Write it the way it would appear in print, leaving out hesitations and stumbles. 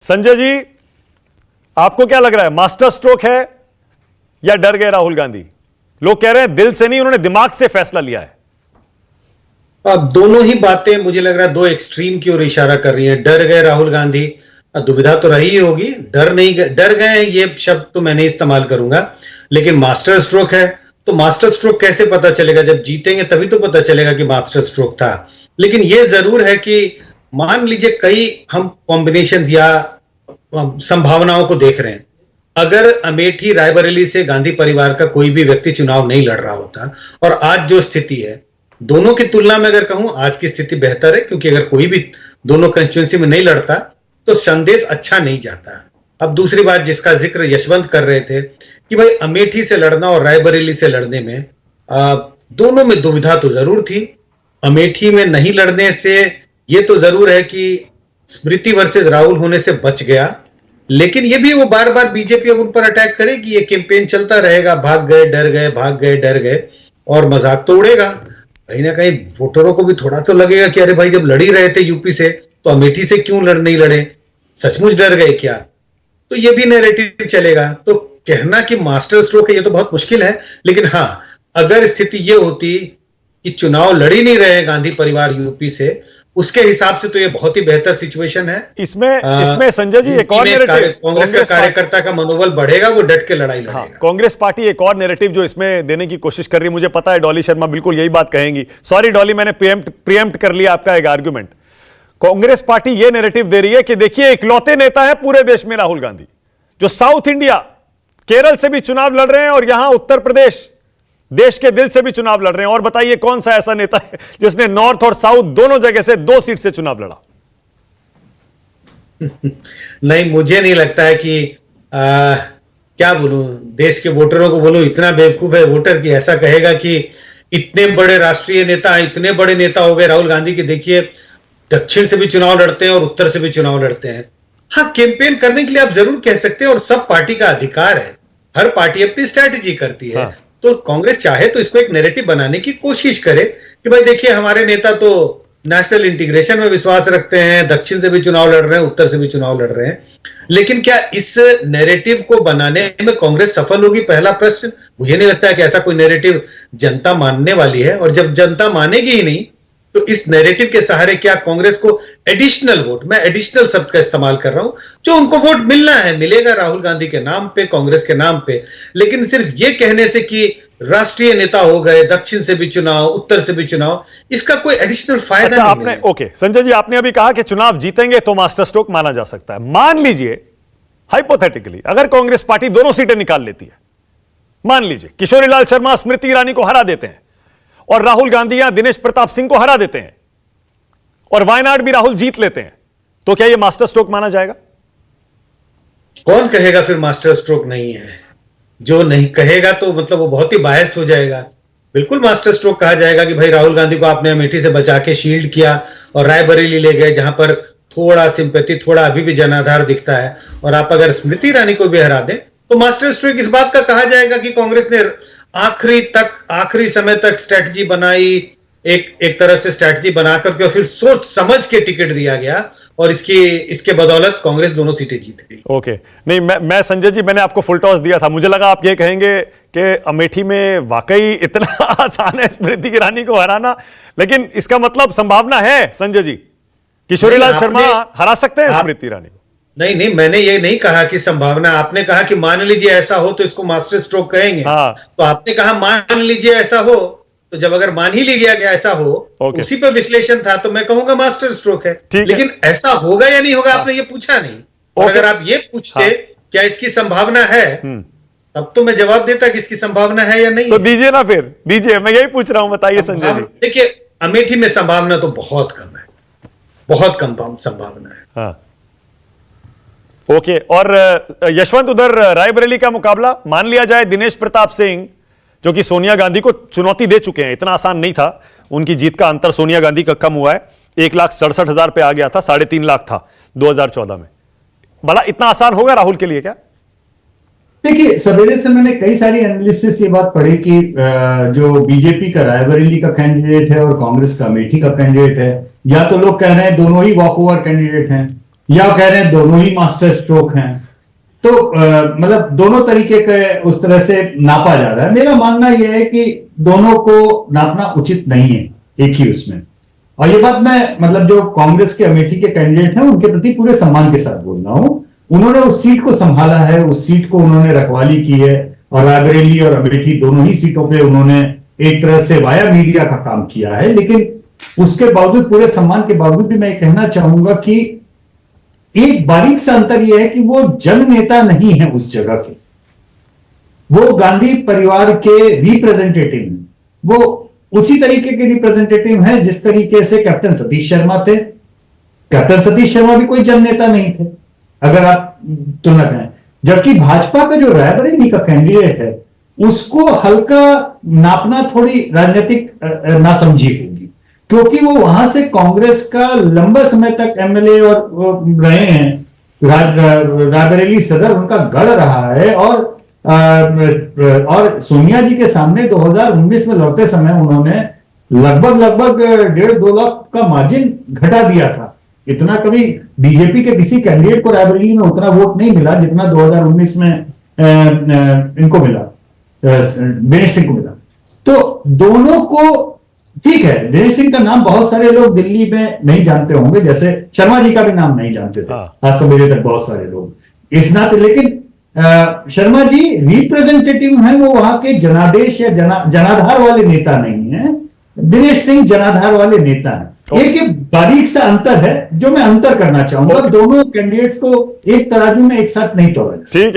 संजय जी, आपको क्या लग रहा है, मास्टर स्ट्रोक है या डर गए राहुल गांधी? लोग कह रहे हैं दिल से नहीं, उन्होंने दिमाग से फैसला लिया है। अब दोनों ही बातें मुझे लग रहा है दो एक्सट्रीम की ओर इशारा कर रही हैं। डर गए राहुल गांधी, दुविधा तो रही होगी। डर नहीं गए, डर गए ये शब्द तो मैं नहीं इस्तेमाल करूंगा, लेकिन मास्टर स्ट्रोक है तो मास्टर स्ट्रोक कैसे पता चलेगा? जब जीतेंगे तभी तो पता चलेगा कि मास्टर स्ट्रोक था। लेकिन यह जरूर है कि मान लीजिए कई हम कॉम्बिनेशन या संभावनाओं को देख रहे हैं। अगर अमेठी रायबरेली से गांधी परिवार का कोई भी व्यक्ति चुनाव नहीं लड़ रहा होता और आज जो स्थिति है, दोनों की तुलना में अगर कहूं आज की स्थिति बेहतर है, क्योंकि अगर कोई भी दोनों कंस्टिट्यूंसी में नहीं लड़ता तो संदेश अच्छा नहीं जाता। अब दूसरी बात जिसका जिक्र यशवंत कर रहे थे कि भाई अमेठी से लड़ना और रायबरेली से लड़ने में दोनों में दुविधा तो जरूर थी। अमेठी में नहीं लड़ने से यह तो जरूर है कि स्मृति वर्सेस राहुल होने से बच गया, लेकिन ये भी वो बार बार बीजेपी अब उन पर अटैक करेगी। ये कैंपेन चलता रहेगा, भाग गए डर गए, भाग गए डर गए, और मजाक तो उड़ेगा। कहीं ना कहीं वोटरों को भी थोड़ा तो लगेगा कि अरे भाई जब लड़ ही रहे थे यूपी से तो अमेठी से क्यों नहीं लड़े, सचमुच डर गए क्या? तो ये भी नैरेटिव चलेगा। तो कहना कि मास्टर स्ट्रोक है ये तो बहुत मुश्किल है, लेकिन हाँ, अगर स्थिति ये होती कि चुनाव लड़ ही नहीं रहे गांधी परिवार यूपी से, उसके हिसाब से तो ये बहुत ही बेहतर सिचुएशन है। इसमें संजय जी एक और नैरेटिव, कांग्रेस का कार्यकर्ता का मनोबल बढ़ेगा, वो डट के लड़ाई लड़ेगा। कांग्रेस पार्टी एक और नैरेटिव जो इसमें देने की कोशिश कर रही है, मुझे पता है डॉली शर्मा बिल्कुल यही बात कहेंगी। सॉरी डॉली, मैंने प्रीएम्प्ट कर लिया आपका एक आर्गुमेंट। कांग्रेस पार्टी यह नैरेटिव दे रही है कि देखिए इकलौते नेता है पूरे देश में राहुल गांधी, जो साउथ इंडिया केरल से भी चुनाव लड़ रहे हैं और यहां उत्तर प्रदेश देश के दिल से भी चुनाव लड़ रहे हैं। और बताइए कौन सा ऐसा नेता है जिसने नॉर्थ और साउथ दोनों जगह से 2 सीट से चुनाव लड़ा? नहीं, मुझे नहीं लगता है कि क्या बोलूं, देश के वोटरों को बोलूं, इतना बेवकूफ है वोटर कि ऐसा कहेगा कि इतने बड़े राष्ट्रीय नेता, इतने बड़े नेता हो गए राहुल गांधी के, देखिए दक्षिण से भी चुनाव लड़ते हैं और उत्तर से भी चुनाव लड़ते हैं। हाँ, कैंपेन करने के लिए आप जरूर कह सकते हैं और सब पार्टी का अधिकार है, हर पार्टी अपनी स्ट्रैटेजी करती है। हाँ। तो कांग्रेस चाहे तो इसको एक नैरेटिव बनाने की कोशिश करे कि भाई देखिए हमारे नेता तो नेशनल इंटीग्रेशन में विश्वास रखते हैं, दक्षिण से भी चुनाव लड़ रहे हैं, उत्तर से भी चुनाव लड़ रहे हैं। लेकिन क्या इस नैरेटिव को बनाने में कांग्रेस सफल होगी? पहला प्रश्न। मुझे नहीं लगता है कि ऐसा कोई नैरेटिव जनता मानने वाली है, और जब जनता मानेगी ही नहीं तो इस नैरेटिव के सहारे क्या कांग्रेस को एडिशनल वोट, मैं एडिशनल शब्द का इस्तेमाल कर रहा हूं, जो उनको वोट मिलना है मिलेगा राहुल गांधी के नाम पे, कांग्रेस के नाम पे। लेकिन सिर्फ ये कहने से कि राष्ट्रीय नेता हो गए, दक्षिण से भी चुनाव, उत्तर से भी चुनाव, इसका कोई एडिशनल फायदा नहीं आपने ओके संजय जी, आपने अभी कहा कि चुनाव जीतेंगे तो मास्टर स्ट्रोक माना जा सकता है। मान लीजिए हाइपोथेटिकली अगर कांग्रेस पार्टी दोनों सीटें निकाल लेती है, मान लीजिए किशोरीलाल शर्मा स्मृति ईरानी को हरा देते हैं और राहुल गांधी या दिनेश प्रताप सिंह को हरा देते हैं और वायनाड भी राहुल जीत लेते हैं, तो क्या यह मास्टर स्ट्रोक माना जाएगा? कौन कहेगा फिर मास्टर स्ट्रोक नहीं है? जो नहीं कहेगा तो मतलब वो बहुत ही बायस्ड हो जाएगा। बिल्कुल मास्टर स्ट्रोक कहा जाएगा कि भाई राहुल गांधी को आपने अमेठी से बचा के शील्ड किया और रायबरेली ले गए, जहां पर थोड़ा सिंपैथी, थोड़ा अभी भी जनाधार दिखता है, और आप अगर स्मृति ईरानी को भी हरा दें तो मास्टर स्ट्रोक इस बात का कहा जाएगा कि कांग्रेस ने आखिरी समय तक स्ट्रैटेजी बनाई, एक तरह से स्ट्रैटेजी बना करके फिर सोच समझ के टिकट दिया गया, और इसके बदौलत कांग्रेस दोनों सीटें जीत गई। ओके, नहीं मैं संजय जी, मैंने आपको फुल टॉस दिया था, मुझे लगा आप ये कहेंगे कि अमेठी में वाकई इतना आसान है स्मृति ईरानी को हराना, लेकिन इसका मतलब संभावना है संजय जी, किशोरीलाल शर्मा हरा सकते हैं स्मृति ईरानी को? नहीं, मैंने ये नहीं कहा कि संभावना, आपने कहा कि मान लीजिए ऐसा हो तो इसको मास्टर स्ट्रोक कहेंगे। हाँ। तो आपने कहा मान लीजिए ऐसा हो, तो जब अगर मान ही लिया गया ऐसा हो, उसी पर विश्लेषण था, तो मैं कहूंगा मास्टर स्ट्रोक है। लेकिन ऐसा होगा या नहीं होगा, आपने ये पूछा नहीं। और अगर आप ये पूछते क्या इसकी संभावना है, तब तो मैं जवाब देता कि इसकी संभावना है या नहीं। तो दीजिए ना, फिर दीजिए, मैं यही पूछ रहा हूं, बताइए संजय जी। देखिए अमेठी में संभावना तो बहुत कम है, बहुत कम संभावना है। हाँ, ओके। और यशवंत, उधर रायबरेली का मुकाबला मान लिया जाए दिनेश प्रताप सिंह, जो कि सोनिया गांधी को चुनौती दे चुके हैं, इतना आसान नहीं था, उनकी जीत का अंतर सोनिया गांधी का कम हुआ है, 1,67,000 पे आ गया था, 3.5 लाख था 2014 में। बड़ा इतना आसान होगा राहुल के लिए क्या? देखिए, सवेरे से मैंने कई सारी एनालिसिस ये बात पढ़ी कि जो बीजेपी का रायबरेली का कैंडिडेट है और कांग्रेस का अमेठी का कैंडिडेट है, या तो लोग कह रहे हैं दोनों ही वॉक ओवर कैंडिडेट हैं, या कह रहे हैं दोनों ही मास्टर स्ट्रोक हैं। तो मतलब दोनों तरीके के उस तरह से नापा जा रहा है। मेरा मानना यह है कि दोनों को नापना उचित नहीं है एक ही उसमें। और ये बात मैं मतलब जो कांग्रेस के अमेठी के कैंडिडेट हैं उनके प्रति पूरे सम्मान के साथ बोल रहा हूं। उन्होंने उस सीट को संभाला है, उस सीट को उन्होंने रखवाली की है, और रायबरेली और अमेठी दोनों ही सीटों पे उन्होंने एक तरह से वाया मीडिया का काम किया है। लेकिन उसके बावजूद, पूरे सम्मान के बावजूद भी मैं कहना चाहूंगा कि एक बारीक सा अंतर यह है कि वो जननेता नहीं है उस जगह के, वो गांधी परिवार के रिप्रेजेंटेटिव हैं। वो उसी तरीके के रिप्रेजेंटेटिव हैं जिस तरीके से कैप्टन सतीश शर्मा थे। कैप्टन सतीश शर्मा भी कोई जननेता नहीं थे अगर आप तुलना करें, जबकि भाजपा का जो रायबरेली का कैंडिडेट है उसको हल्का नापना थोड़ी राजनीतिक नासमझी होगी, क्योंकि वो वहां से कांग्रेस का लंबा समय तक एमएलए और रहे हैं। रायबरेली सदर उनका गढ़ रहा है, और सोनिया जी के सामने 2019 में लड़ते समय उन्होंने लगभग 1.5-2 लाख का मार्जिन घटा दिया था। इतना कभी बीजेपी के किसी कैंडिडेट को रायबरेली में उतना वोट नहीं मिला जितना 2019 में इनको मिला, दिनेश सिंह को मिला। तो दोनों को, ठीक है, दिनेश सिंह का नाम बहुत सारे लोग दिल्ली में नहीं जानते होंगे, जैसे शर्मा जी का भी नाम नहीं जानते थे आज सवेरे तक बहुत सारे लोग इस नाते। लेकिन शर्मा जी रिप्रेजेंटेटिव हैं, वो वहां के जनादेश या जनाधार वाले नेता नहीं है। दिनेश सिंह जनाधार वाले नेता हैं। एक बारीक सा अंतर है जो मैं अंतर करना चाहूंगा। दोनों कैंडिडेट्स को एक तराजू में एक साथ नहीं तोड़ा। ठीक